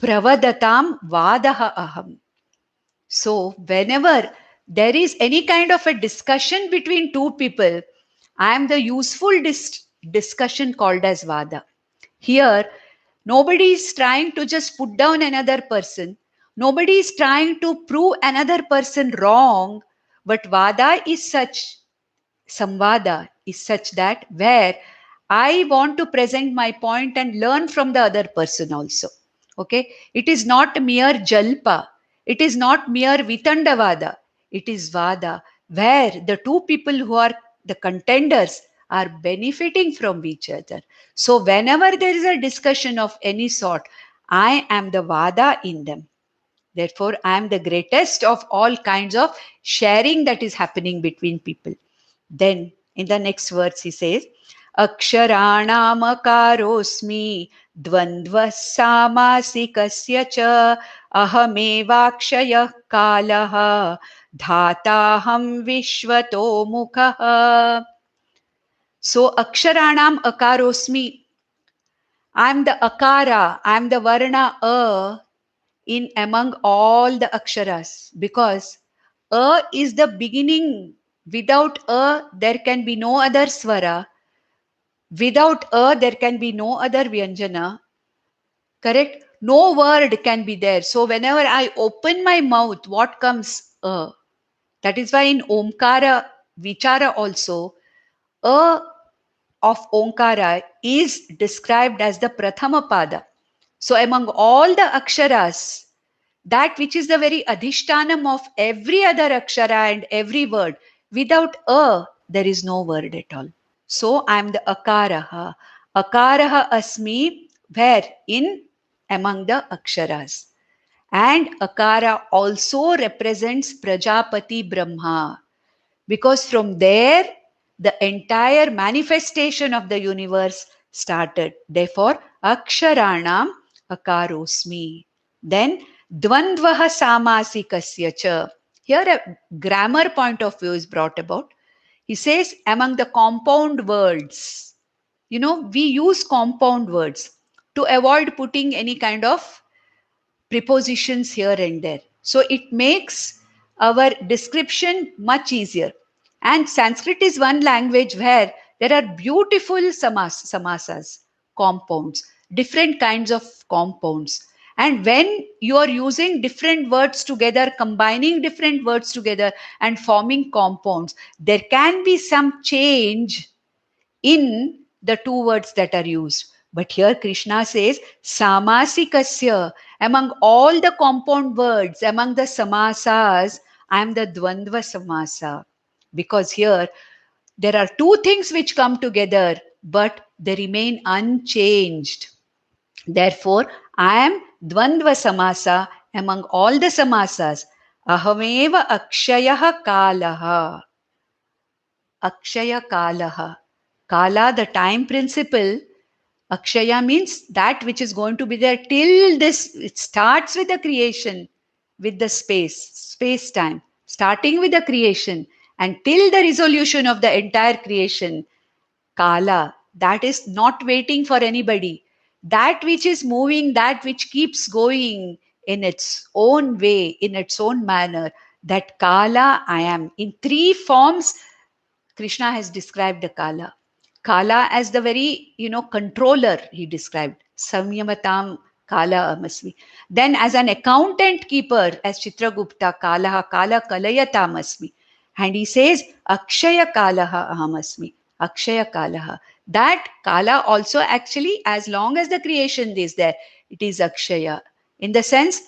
A: Pravadatam Vadaha Aham. So, whenever there is any kind of a discussion between two people, I am the useful discussion called as Vada. Here, nobody is trying to just put down another person. Nobody is trying to prove another person wrong. But Vada is such, Samvada is such that where I want to present my point and learn from the other person also. Okay, it is not mere jalpa, it is not mere vitandavada, it is vada where the two people who are the contenders are benefiting from each other. So whenever there is a discussion of any sort, I am the vada in them. Therefore, I am the greatest of all kinds of sharing that is happening between people. Then in the next verse he says, Aksharanamakarosmi dvandva samasikasya cha ahamevakshaya kalaha dhataham vishvato mukha. So Aksharanam akarosmi. I am the akara, I am the varna a in among all the aksharas, because a is the beginning. Without a, there can be no other swara. Without a, there can be no other vyanjana. Correct? No word can be there. So whenever I open my mouth, what comes? A. That is why in Omkara Vichara also, a of Omkara is described as the Prathama Pada. So among all the aksharas, that which is the very adhishtanam of every other akshara and every word, without a, there is no word at all. So I am the akaraha. Akaraha asmi, where? In among the aksharas. And akara also represents Prajapati Brahma, because from there the entire manifestation of the universe started. Therefore, aksharanam akarosmi. Then dvandvaha samasikasya cha. Here a grammar point of view is brought about. He says among the compound words, we use compound words to avoid putting any kind of prepositions here and there. So it makes our description much easier. And Sanskrit is one language where there are beautiful samasas, compounds, different kinds of compounds. And when you are using different words together, combining different words together and forming compounds, there can be some change in the two words that are used. But here Krishna says, Samasikasya, among all the compound words, among the samasas, I am the Dvandva Samasa. Because here there are two things which come together, but they remain unchanged. Therefore, I am Dvandva Samasa among all the samasas. Ahameva Akshayah Kalaha. Akshaya Kalaha. Kala, the time principle. Akshaya means that which is going to be there till this. It starts with the creation, with the space time, starting with the creation and till the resolution of the entire creation. Kala, that is not waiting for anybody. That which is moving, that which keeps going in its own way, in its own manner. That Kala I am. In three forms, Krishna has described the Kala. Kala as the very, controller, he described. Samyamatam Kala Amasmi. Then as an accountant keeper, as Chitragupta, Kalaha Kala Kalayatam Asmi. And he says, Akshaya Kalaha Ahamasmi. Akshaya Kalaha. That Kala also actually, as long as the creation is there, it is Akshaya. In the sense,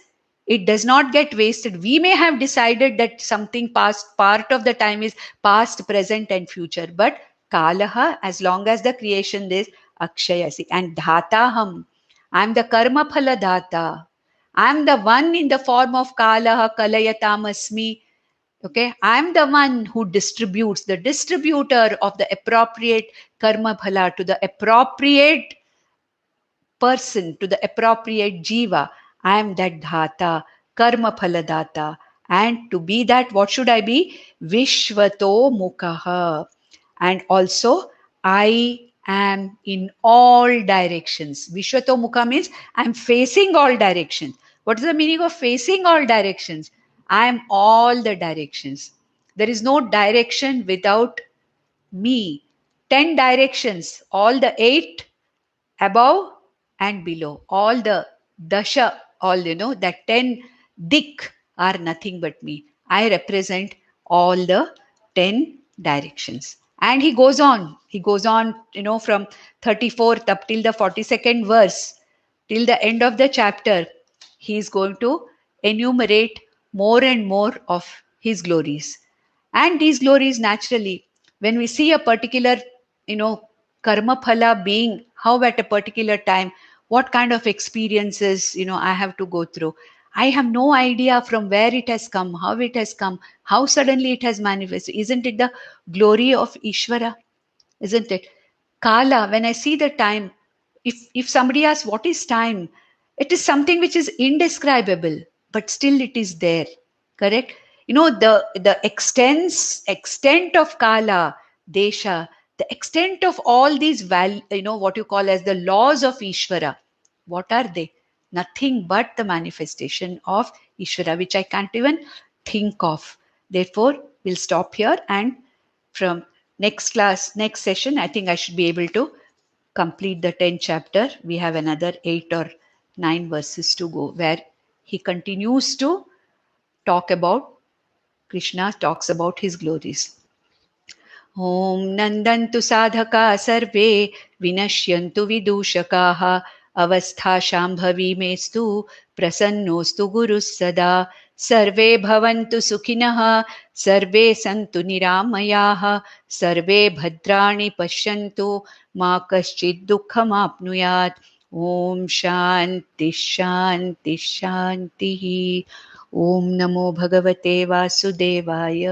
A: it does not get wasted. We may have decided that something past, part of the time is past, present, and future. But Kalaha, as long as the creation is Akshayasi. And Dhataham, I am the Karma Phala Dhata. I am the one in the form of Kalaha, Kalayatamasmi. Okay, I am the one who distributes, the distributor of the appropriate Karma Phala to the appropriate person, to the appropriate jiva. I am that dhata, karma phaladata. And to be that, what should I be? Vishvato mukhaha. And also, I am in all directions. Vishvato mukha means I am facing all directions. What is the meaning of facing all directions? I am all the directions. There is no direction without me. 10 directions, all the 8 above and below, all the dasha, all that 10 dik are nothing but me. I represent all the 10 directions. And he goes on, from 34th up till the 42nd verse, till the end of the chapter. He is going to enumerate more and more of his glories. And these glories, naturally, when we see a particular, karma phala being, how at a particular time, what kind of experiences, I have to go through. I have no idea from where it has come, how suddenly it has manifested. Isn't it the glory of Ishvara? Isn't it? Kala, when I see the time, if somebody asks what is time, it is something which is indescribable, but still it is there. Correct? The extent of Kala, Desha, the extent of all these what you call as the laws of Ishvara, what are they? Nothing but the manifestation of Ishvara, which I can't even think of. Therefore, we'll stop here, and from next session, I think I should be able to complete the 10th chapter. We have another 8 or 9 verses to go, where he continues to talk about, Krishna talks about his glories. Om Nandantu Sadhaka Sarve Vinashyantu Vidushakaha अवस्था शाम्भवी मेस्तु प्रसन्नोऽस्तु गुरुः सदा। सर्वे भवन्तु सुखिनः, सर्वे सन्तु निरामयाः, सर्वे भद्राणि पश्यन्तु, मा कश्चित् दुःखमाप्नुयात्। ॐ शान्ति शान्ति शान्तिः। ॐ नमो भगवते वासुदेवाय।